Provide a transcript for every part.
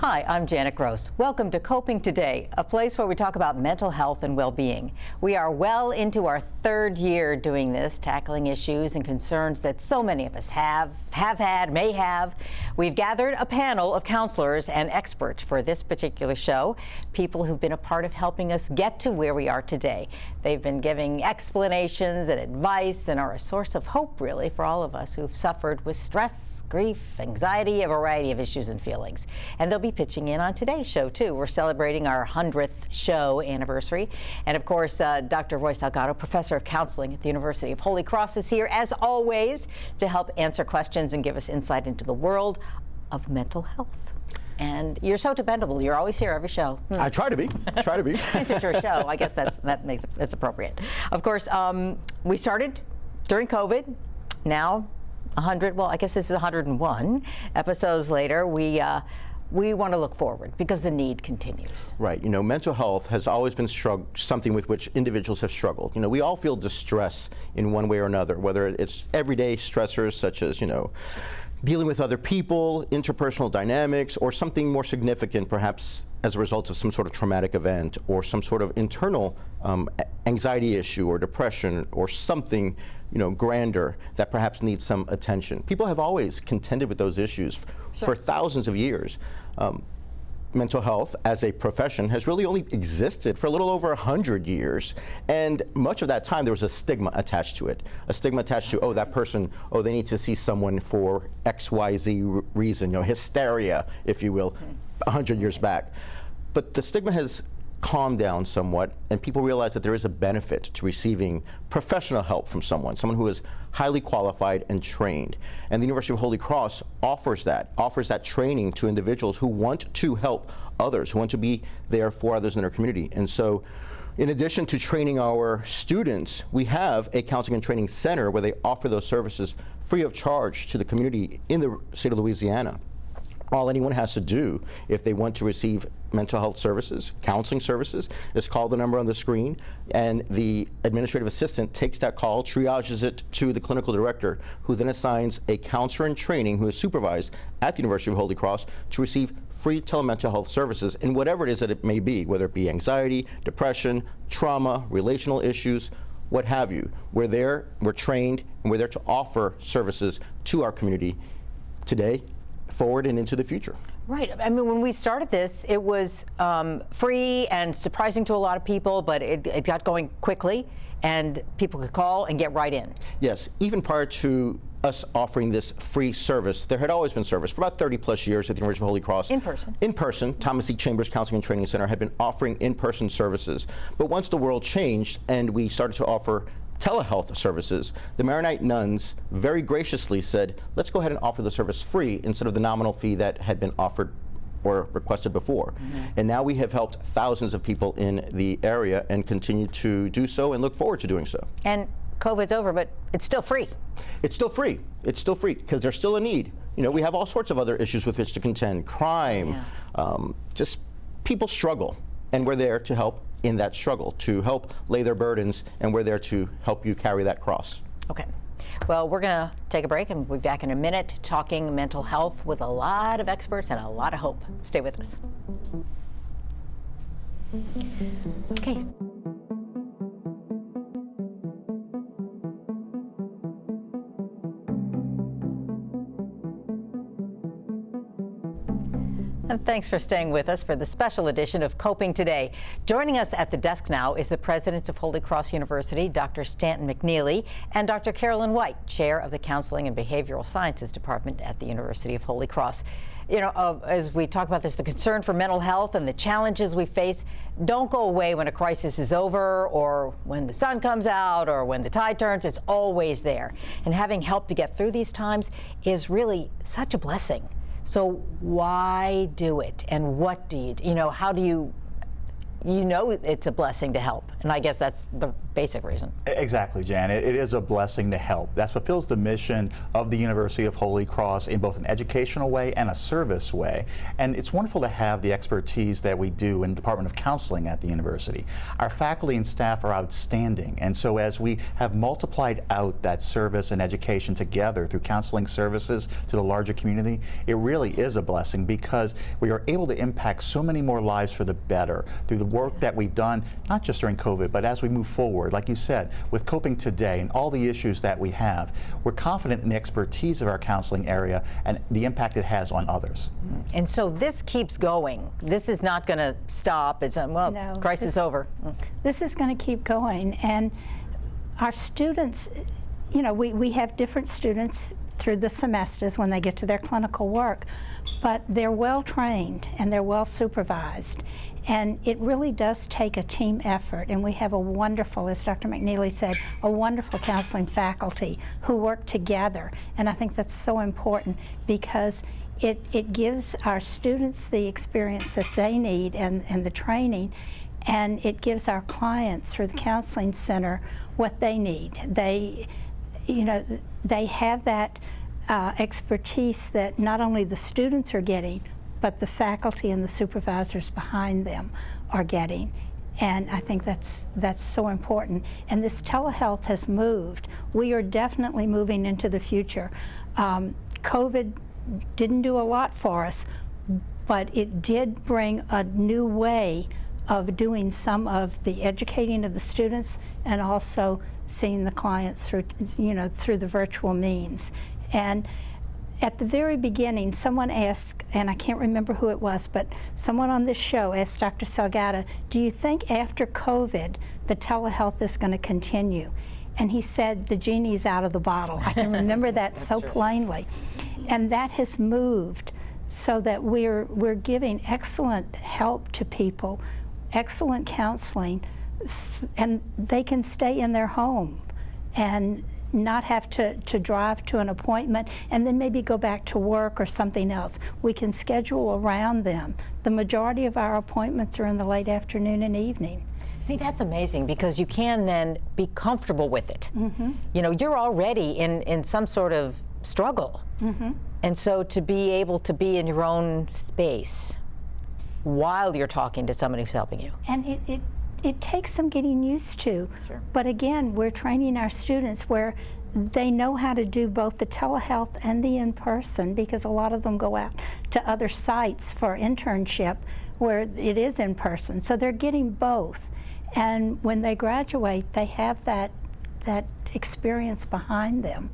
Hi, I'm Janet Gross. Welcome to Coping Today, a place where we talk about mental health and well-being. We are well into our third year doing this, tackling issues and concerns that so many of us have had, may have. We've gathered a panel of counselors and experts for this particular show, people who've been a part of helping us get to where we are today. They've been giving explanations and advice and are a source of hope, really, for all of us who've suffered with stress, grief, anxiety, a variety of issues and feelings. And they'll be pitching in on today's show, too. We're celebrating our 100th show anniversary. And of course, Dr. Roy Salgado, professor of counseling at the University of Holy Cross, is here, as always, to help answer questions and give us insight into the world of mental health. And you're so dependable. You're always here every show. I try to be. Since it's your show, I guess that's appropriate. Of course, we started during COVID. Now, 100, well, I guess this is 101 episodes later, we want to look forward because the need continues. Right. You know, mental health has always been something with which individuals have struggled. You know, we all feel distress in one way or another, whether it's everyday stressors such as, you know, dealing with other people, interpersonal dynamics, or something more significant, perhaps as a result of some sort of traumatic event or some sort of internal anxiety issue or depression or something, you know, grander that perhaps needs some attention. People have always contended with those issues for thousands of years. Mental health as a profession has really only existed for a little over 100 years. And much of that time there was a stigma attached to it. A stigma attached to, oh, that person, oh, they need to see someone for XYZ reason, you know, hysteria, if you will, 100 years back. But the stigma has calmed down somewhat, and people realize that there is a benefit to receiving professional help from someone who is highly qualified and trained. And the University of Holy Cross offers that training to individuals who want to help others, who want to be there for others in their community. And so, in addition to training our students, we have a counseling and training center where they offer those services free of charge to the community in the state of Louisiana. All anyone has to do if they want to receive mental health services, counseling services, is call the number on the screen, and the administrative assistant takes that call, triages it to the clinical director, who then assigns a counselor in training who is supervised at the University of Holy Cross to receive free telemental health services in whatever it is that it may be, whether it be anxiety, depression, trauma, relational issues, what have you. We're there, we're trained, and we're there to offer services to our community today, forward, and into the future. Right. I mean, when we started this, it was free and surprising to a lot of people, but it got going quickly, and people could call and get right in. Yes. Even prior to us offering this free service, there had always been service for about 30 plus years at the University of Holy Cross. In person. In person. Thomas E. Chambers Counseling and Training Center had been offering in-person services. But once the world changed and we started to offer telehealth services, the Maronite nuns very graciously said, let's go ahead and offer the service free instead of the nominal fee that had been offered or requested before. And now we have helped thousands of people in the area and continue to do so and look forward to doing so. And COVID's over, but it's still free. It's still free. It's still free because there's still a need. You know, we have all sorts of other issues with which to contend. Crime, just people struggle, and we're there to help in that struggle, to help lay their burdens, and we're there to help you carry that cross. Okay. Well, we're going to take a break, and we'll be back in a minute talking mental health with a lot of experts and a lot of hope. Stay with us. Okay. And thanks for staying with us for the special edition of Coping Today. Joining us at the desk now is the president of Holy Cross University, Dr. Stanton McNeely, and Dr. Carolyn White, chair of the Counseling and Behavioral Sciences Department at the University of Holy Cross. You know, as we talk about this, the concern for mental health and the challenges we face don't go away when a crisis is over or when the sun comes out or when the tide turns. It's always there. And having help to get through these times is really such a blessing. So why do it, and what do you know, how do you you know it's a blessing to help. And I guess that's the basic reason. Exactly, Jan. It is a blessing to help. That fulfills the mission of the University of Holy Cross in both an educational way and a service way. And it's wonderful to have the expertise that we do in the Department of Counseling at the university. Our faculty and staff are outstanding. And so as we have multiplied out that service and education together through counseling services to the larger community, it really is a blessing because we are able to impact so many more lives for the better through the work that we've done, not just during COVID, but as we move forward. Like you said, with Coping Today and all the issues that we have, we're confident in the expertise of our counseling area and the impact it has on others. And so this keeps going. This is not going to stop. It's, well, No, crisis over. This is going to keep going. And our students, you know, we have different students through the semesters when they get to their clinical work, but they're well trained and they're well supervised. And it really does take a team effort, and we have a wonderful, as Dr. McNeely said, a wonderful counseling faculty who work together. And I think that's so important because it gives our students the experience that they need and the training, and it gives our clients through the counseling center what they need. They, you know, they have that expertise that not only the students are getting, but the faculty and the supervisors behind them are getting. And I think that's so important. And this telehealth has moved. We are definitely moving into the future. COVID didn't do a lot for us, but it did bring a new way of doing some of the educating of the students and also seeing the clients through, you know, through the virtual means. And at the very beginning, someone asked, and I can't remember who it was, but someone on this show asked Dr. Salgado, do you think after COVID the telehealth is going to continue? And he said, the genie's out of the bottle. I can remember that so plainly. And that has moved so that we're giving excellent help to people, excellent counseling, and they can stay in their home and not have to drive to an appointment and then maybe go back to work or something else. We can schedule around them. The majority of our appointments are in the late afternoon and evening. See, that's amazing because you can then be comfortable with it. Mm-hmm. You know, you're already in some sort of struggle. Mm-hmm. And so to be able to be in your own space while you're talking to somebody who's helping you. And it takes some getting used to. Sure. But again, we're training our students where they know how to do both the telehealth and the in-person, because a lot of them go out to other sites for internship where it is in person. So they're getting both. And when they graduate, they have that experience behind them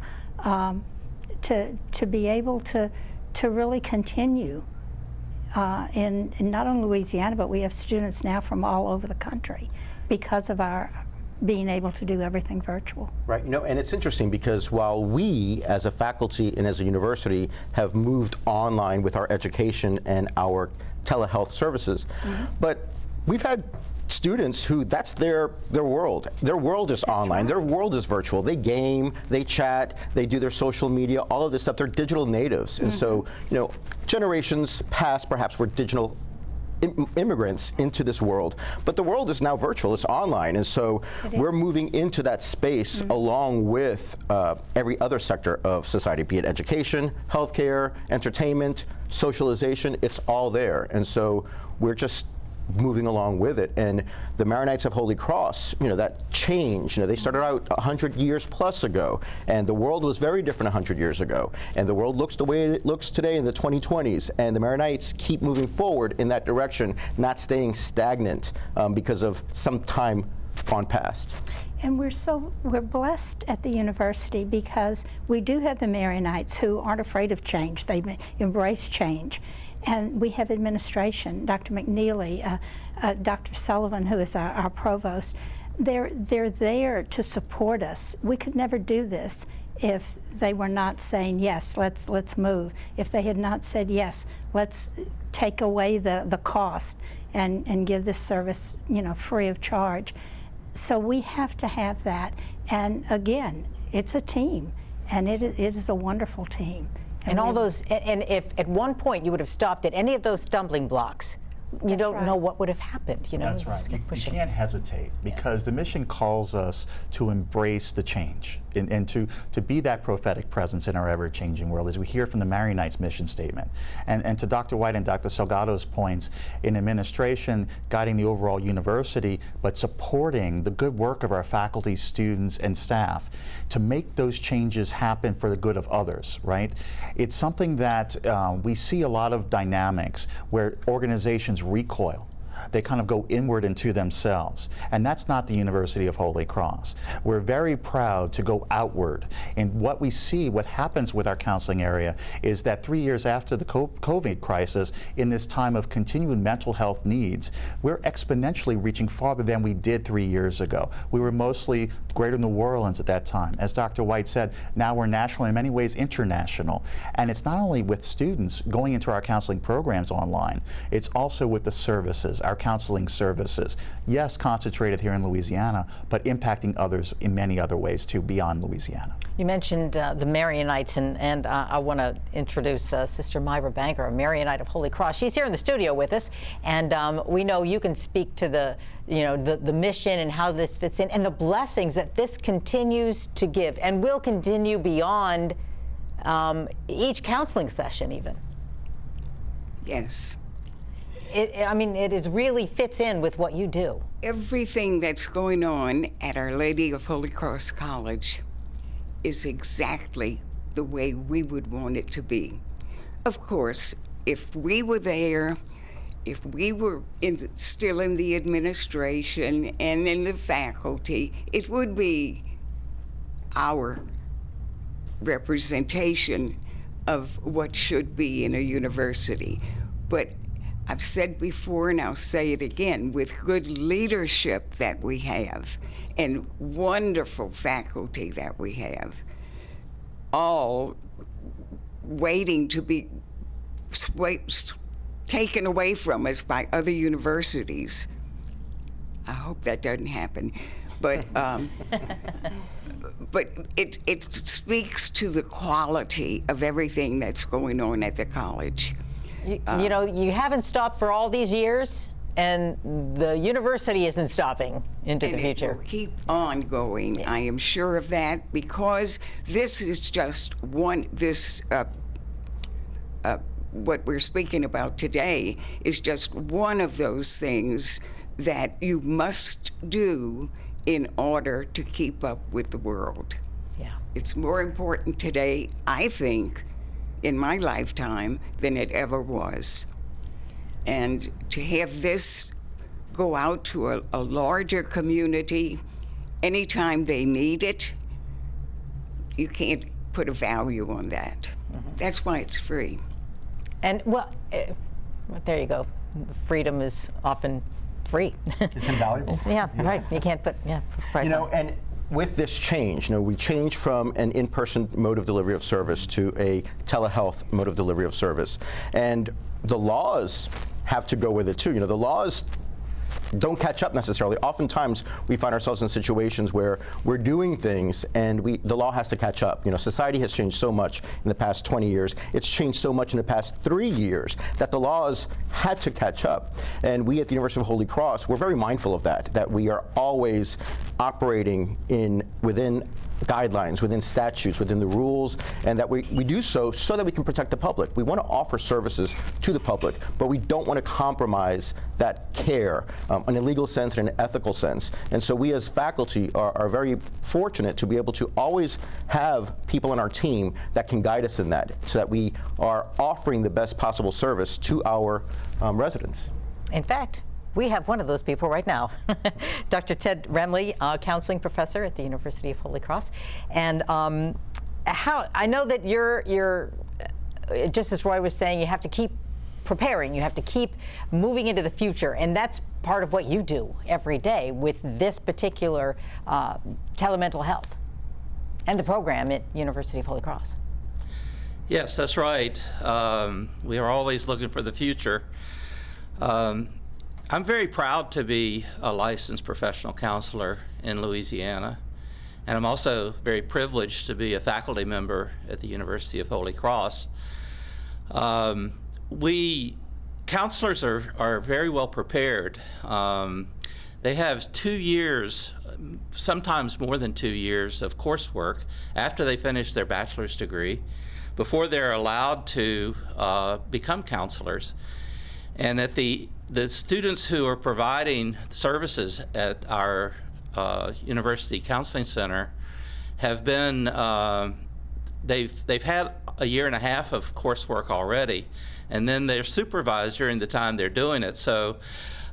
to be able to really continue in not only Louisiana, but we have students now from all over the country because of our being able to do everything virtual. Right, you know, and it's interesting because while we as a faculty and as a university have moved online with our education and our telehealth services, but we've had students who that's their world. Their world is online. Right. Their world is virtual. They game, they chat, they do their social media, all of this stuff. They're digital natives. And so, you know, generations past perhaps were digital immigrants into this world, but the world is now virtual. It's online, and so we're moving into that space along with every other sector of society, be it education, healthcare, entertainment, socialization. It's all there, and so we're just moving along with it. And the Maronites of Holy Cross, you know, that change, you know, they started out 100 years plus ago, and the world was very different 100 years ago, and the world looks the way it looks today in the 2020s, and the Maronites keep moving forward in that direction, not staying stagnant because of some time gone past. And we're blessed at the university because we do have the Maronites who aren't afraid of change. They embrace change. And we have administration, Dr. McNeely, Dr. Sullivan, who is our provost. They're there to support us. We could never do this if they were not saying, yes, let's move. If they had not said, yes, let's take away the cost and give this service, you know, free of charge. So we have to have that. And again, it's a team, and it is a wonderful team. And all those, and if at one point you would have stopped at any of those stumbling blocks, you don't right. know what would have happened. You know, That's you right. just You keep pushing. can't hesitate because the mission calls us to embrace the change and to be that prophetic presence in our ever-changing world, as we hear from the Maronites mission statement. And to Dr. White and Dr. Salgado's points, in administration, guiding the overall university, but supporting the good work of our faculty, students, and staff to make those changes happen for the good of others, right? It's something that we see a lot of dynamics where organizations recoil. They kind of go inward into themselves. And that's not the University of Holy Cross. We're very proud to go outward. And what we see, what happens with our counseling area, is that 3 years after the COVID crisis, in this time of continuing mental health needs, we're exponentially reaching farther than we did 3 years ago. We were mostly Greater New Orleans at that time. As Dr. White said, now we're national, in many ways international. And it's not only with students going into our counseling programs online, it's also with the services, our counseling services. Yes, concentrated here in Louisiana, but impacting others in many other ways too, beyond Louisiana. You mentioned the Marionites, and I want to introduce Sister Myra Banker, a Marionite of Holy Cross. She's here in the studio with us, and we know you can speak to the mission and how this fits in, and the blessings that this continues to give, and will continue beyond each counseling session, even. Yes. I mean, it really fits in with what you do. Everything that's going on at Our Lady of Holy Cross College is exactly the way we would want it to be. Of course, if we were there, if we were still in the administration and in the faculty, it would be our representation of what should be in a university. But I've said before, and I'll say it again, with good leadership that we have and wonderful faculty that we have, all waiting to be taken away from us by other universities. I hope that doesn't happen. But but it speaks to the quality of everything that's going on at the college. You know, you haven't stopped for all these years, and the university isn't stopping into the future. It will keep on going. Yeah. I am sure of that, because this is just one. What we're speaking about today is just one of those things that you must do in order to keep up with the world. Yeah. It's more important today, I think, in my lifetime than it ever was. And to have this go out to a larger community anytime they need it, you can't put a value on that. Mm-hmm. That's why it's free. And well, there you go. Freedom is often free. It's invaluable. Yeah, right. You can't put, price You know, on it. and with this change, we changed from an in-person mode of delivery of service to a telehealth mode of delivery of service. And the laws have to go with it too. The laws don't catch up necessarily. Oftentimes, we find ourselves in situations where we're doing things and the law has to catch up. Society has changed so much in the past 20 years. It's changed so much in the past 3 years that the laws had to catch up. And we at the University of Holy Cross, we're very mindful of that we are always operating within guidelines, within statutes, within the rules, and that we do so that we can protect the public. We want to offer services to the public, but we don't want to compromise that care in a legal sense and an ethical sense. And so we as faculty are very fortunate to be able to always have people on our team that can guide us in that, so that we are offering the best possible service to our residents. In fact, we have one of those people right now, Dr. Ted Remley, counseling professor at the University of Holy Cross. And I know that you're just as Roy was saying, you have to keep preparing, you have to keep moving into the future, and that's part of what you do every day with this particular telemental health and the program at University of Holy Cross. Yes, that's right. We are always looking for the future. I'm very proud to be a licensed professional counselor in Louisiana, and I'm also very privileged to be a faculty member at the University of Holy Cross. We counselors are very well prepared. They have 2 years, sometimes more than 2 years of coursework after they finish their bachelor's degree before they're allowed to become counselors. And at the students who are providing services at our University Counseling Center have been, they've had a year and a half of coursework already, and then they're supervised during the time they're doing it. So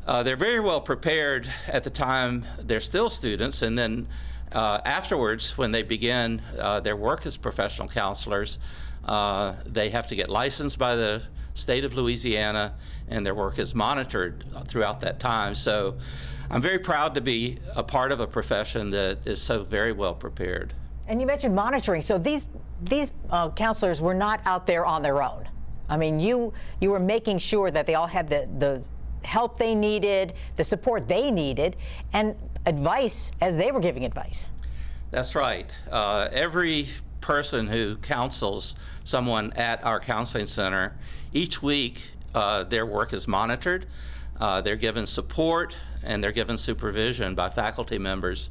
they're very well prepared at the time they're still students, and then afterwards, when they begin their work as professional counselors, they have to get licensed by the state of Louisiana, and their work is monitored throughout that time. So I'm very proud to be a part of a profession that is so very well prepared. And you mentioned monitoring. So these counselors were not out there on their own. I mean, you were making sure that they all had the help they needed, the support they needed, and advice as they were giving advice. That's right. Every person who counsels someone at our counseling center, each week their work is monitored, they're given support, and they're given supervision by faculty members.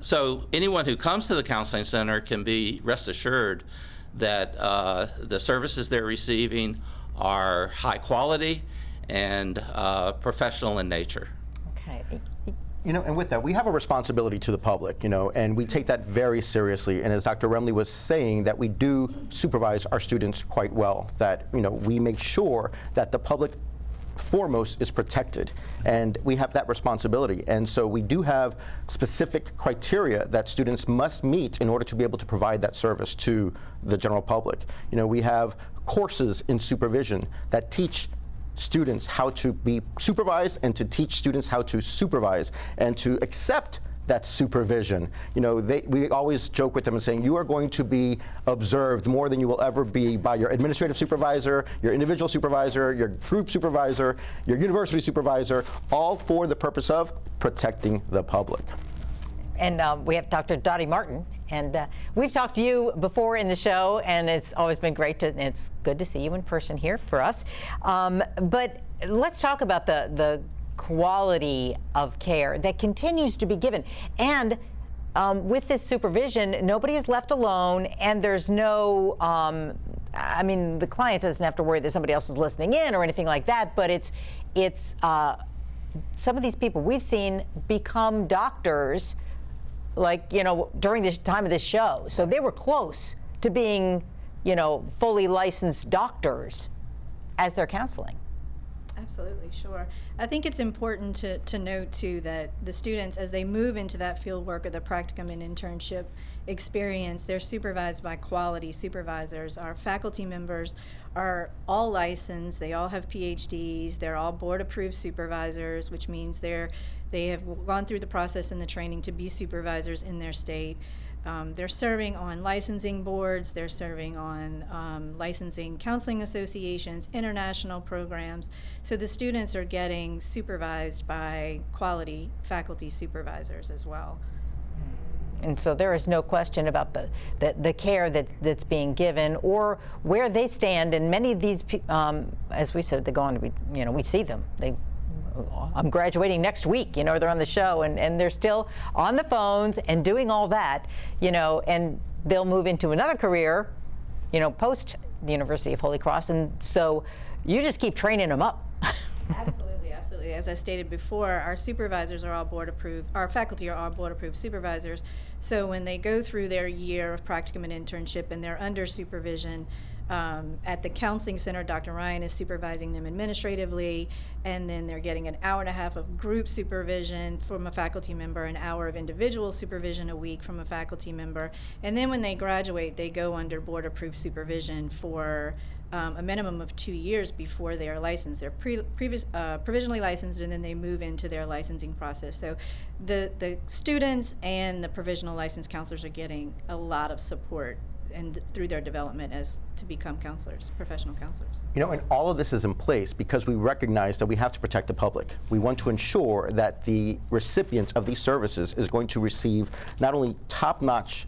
So anyone who comes to the counseling center can be rest assured that the services they're receiving are high quality and professional in nature. Okay. You know, and with that, we have a responsibility to the public, you know, and we take that very seriously. And as Dr. Remley was saying, that we do supervise our students quite well, that, you know, we make sure that the public foremost is protected, and we have that responsibility. And so we do have specific criteria that students must meet in order to be able to provide that service to the general public. You know, we have courses in supervision that teach students how to be supervised and to teach students how to supervise and to accept that supervision. You know, we always joke with them and saying, you are going to be observed more than you will ever be by your administrative supervisor, your individual supervisor, your group supervisor, your university supervisor, all for the purpose of protecting the public. And we have Dr. Dottie Martin, and we've talked to you before in the show, and it's always been great it's good to see you in person here for us. But let's talk about the quality of care that continues to be given. And with this supervision, nobody is left alone, and there's no, I mean, the client doesn't have to worry that somebody else is listening in or anything like that, but it's some of these people we've seen become doctors, like, you know, during this time of this show. So they were close to being, you know, fully licensed doctors as they're counseling. Absolutely, sure. I think it's important to note, too, that the students, as they move into that field work or the practicum and internship experience, they're supervised by quality supervisors. Our faculty members are all licensed. They all have PhDs. They're all board-approved supervisors, which means they have gone through the process and the training to be supervisors in their state. They're serving on licensing boards, they're serving on licensing counseling associations, international programs. So the students are getting supervised by quality faculty supervisors as well. And so there is no question about the care that's being given or where they stand. And many of these, as we said, they go on to be, you know, we see them. I'm graduating next week, you know, they're on the show, and they're still on the phones and doing all that, you know, and they'll move into another career, you know, post the University of Holy Cross. And so you just keep training them up. Absolutely, absolutely. As I stated before, our supervisors are all board approved, our faculty are all board approved supervisors. So when they go through their year of practicum and internship and they're under supervision, at the counseling center, Dr. Ryan is supervising them administratively, and then they're getting an hour and a half of group supervision from a faculty member, an hour of individual supervision a week from a faculty member, and then when they graduate, they go under board-approved supervision for a minimum of 2 years before they are licensed. They're provisionally licensed, and then they move into their licensing process. So the students and the provisional licensed counselors are getting a lot of support and through their development as to become counselors, professional counselors. You know, and all of this is in place because we recognize that we have to protect the public. We want to ensure that the recipient of these services is going to receive not only top-notch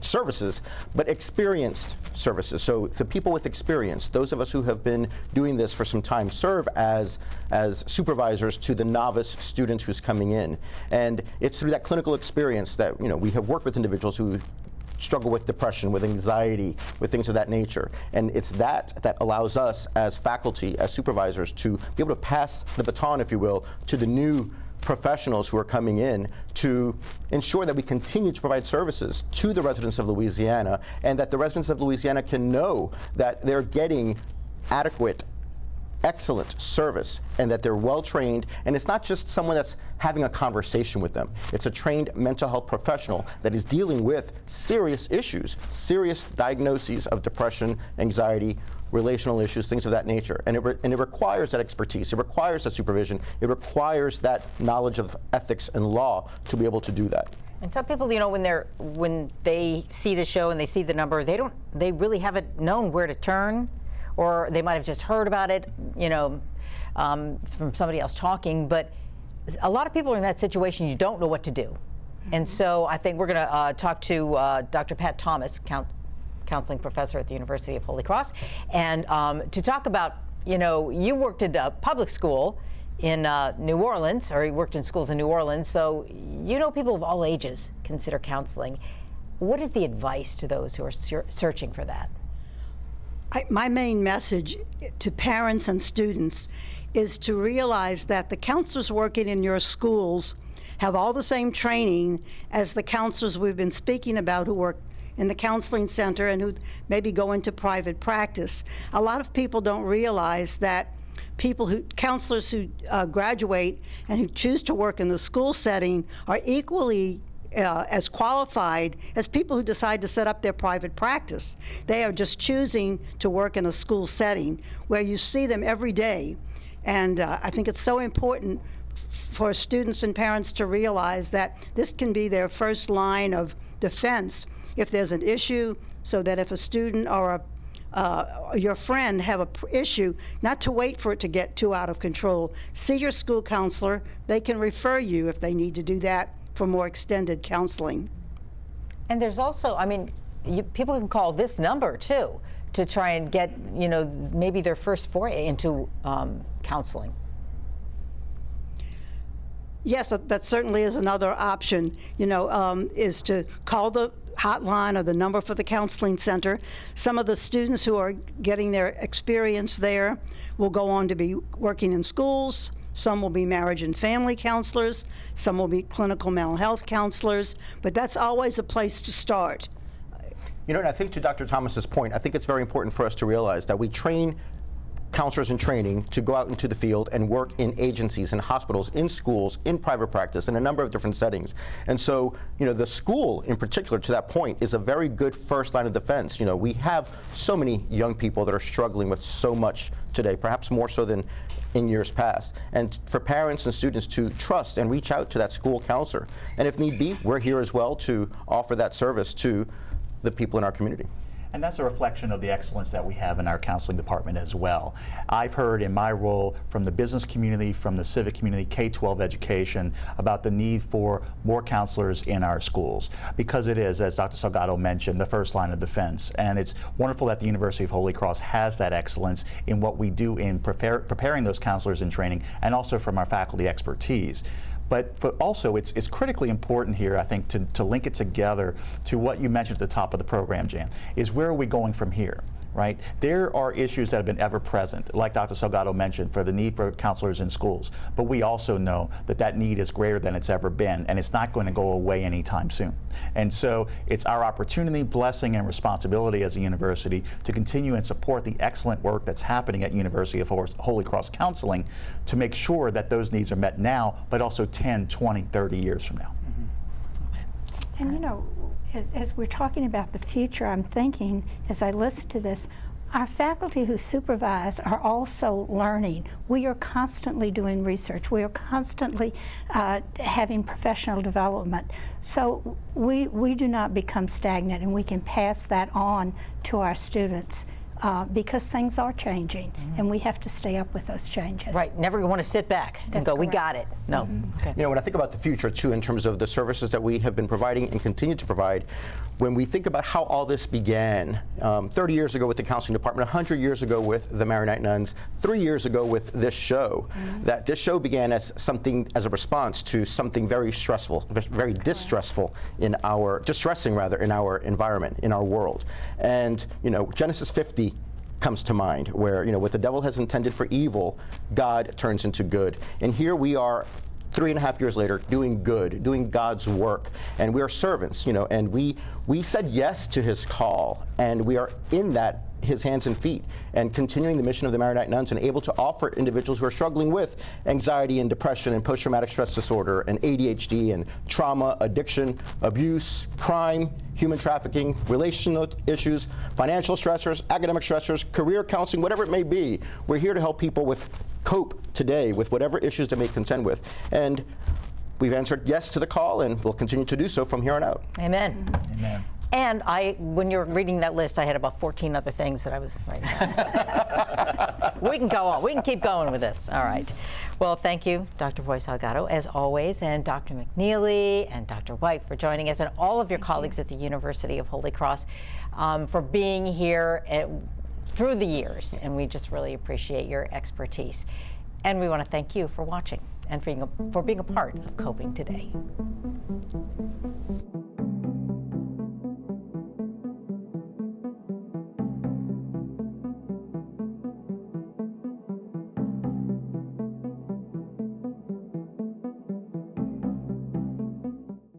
services, but experienced services. So the people with experience, those of us who have been doing this for some time, serve as supervisors to the novice student who's coming in. And it's through that clinical experience that, you know, we have worked with individuals who struggle with depression, with anxiety, with things of that nature. And it's that allows us as faculty, as supervisors, to be able to pass the baton, if you will, to the new professionals who are coming in to ensure that we continue to provide services to the residents of Louisiana, and that the residents of Louisiana can know that they're getting adequate, excellent service, and that they're well trained. And it's not just someone that's having a conversation with them. It's a trained mental health professional that is dealing with serious issues, serious diagnoses of depression, anxiety, relational issues, things of that nature. And it requires that expertise. It requires that supervision. It requires that knowledge of ethics and law to be able to do that. And some people, you know, when they see the show and they see the number, they really haven't known where to turn, or they might have just heard about it, you know, from somebody else talking. But a lot of people are in that situation. You don't know what to do. Mm-hmm. And so I think we're going to talk to Dr. Pat Thomas, counseling professor at the University of Holy Cross, and to talk about, you know, you worked at a public school in New Orleans, or you worked in schools in New Orleans, so you know people of all ages consider counseling. What is the advice to those who are searching for that? My main message to parents and students is to realize that the counselors working in your schools have all the same training as the counselors we've been speaking about who work in the counseling center and who maybe go into private practice. A lot of people don't realize that counselors who graduate and who choose to work in the school setting are equally as qualified as people who decide to set up their private practice. They are just choosing to work in a school setting where you see them every day. And I think it's so important for students and parents to realize that this can be their first line of defense if there's an issue, so that if a student or your friend have an issue, not to wait for it to get too out of control. See your school counselor. They can refer you if they need to do that for more extended counseling. And there's also, I mean, people can call this number too to try and get, you know, maybe their first foray into counseling. Yes, that certainly is another option, you know, is to call the hotline or the number for the counseling center. Some of the students who are getting their experience there will go on to be working in schools. Some will be marriage and family counselors. Some will be clinical mental health counselors. But that's always a place to start. You know, and I think to Dr. Thomas's point, I think it's very important for us to realize that we train counselors in training to go out into the field and work in agencies, in hospitals, in schools, in private practice, in a number of different settings. And so, you know, the school in particular, to that point, is a very good first line of defense. You know, we have so many young people that are struggling with so much today, perhaps more so than in years past. And for parents and students to trust and reach out to that school counselor. And if need be, we're here as well to offer that service to the people in our community. And that's a reflection of the excellence that we have in our counseling department as well. I've heard in my role from the business community, from the civic community, K-12 education, about the need for more counselors in our schools, because it is, as Dr. Salgado mentioned, the first line of defense. And it's wonderful that the University of Holy Cross has that excellence in what we do in preparing those counselors in training, and also from our faculty expertise. But also, it's critically important here, I think, to link it together to what you mentioned at the top of the program, Jan, is where are we going from here? Right? There are issues that have been ever present, like Dr. Salgado mentioned, for the need for counselors in schools. But we also know that that need is greater than it's ever been, and it's not going to go away anytime soon. And so it's our opportunity, blessing, and responsibility as a university to continue and support the excellent work that's happening at University of Holy Cross Counseling to make sure that those needs are met now, but also 10, 20, 30 years from now. Mm-hmm. And you know, as we're talking about the future, I'm thinking, as I listen to this, our faculty who supervise are also learning. We are constantly doing research. We are constantly having professional development. So we do not become stagnant, and we can pass that on to our students. Because things are changing, and we have to stay up with those changes. Right, never want to sit back and go, we got it. No. Okay. You know, when I think about the future, too, in terms of the services that we have been providing and continue to provide, when we think about how all this began, 30 years ago with the counseling department, 100 years ago with the Maronite nuns, 3 years ago with this show, that this show began as something, as a response to something very stressful, very distressing in our environment, in our world. And, you know, Genesis 50 comes to mind, where, you know, what the devil has intended for evil, God turns into good. And here we are 3.5 years later, doing good, doing God's work, and we are servants, you know, and we said yes to his call, and we are in that, his hands and feet, and continuing the mission of the Maronite nuns and able to offer individuals who are struggling with anxiety and depression and post-traumatic stress disorder and ADHD and trauma, addiction, abuse, crime, human trafficking, relational issues, financial stressors, academic stressors, career counseling, whatever it may be. We're here to help people cope today with whatever issues they may contend with. And we've answered yes to the call, and we'll continue to do so from here on out. Amen. Amen. And when you were reading that list, I had about 14 other things that I was writing down. We can go on. We can keep going with this. All right. Well, thank you, Dr. Voice-Salgado, as always, and Dr. McNeely and Dr. White for joining us, and all of your colleagues at the University of Holy Cross for being here through the years. And we just really appreciate your expertise. And we want to thank you for watching and for being a part of Coping Today.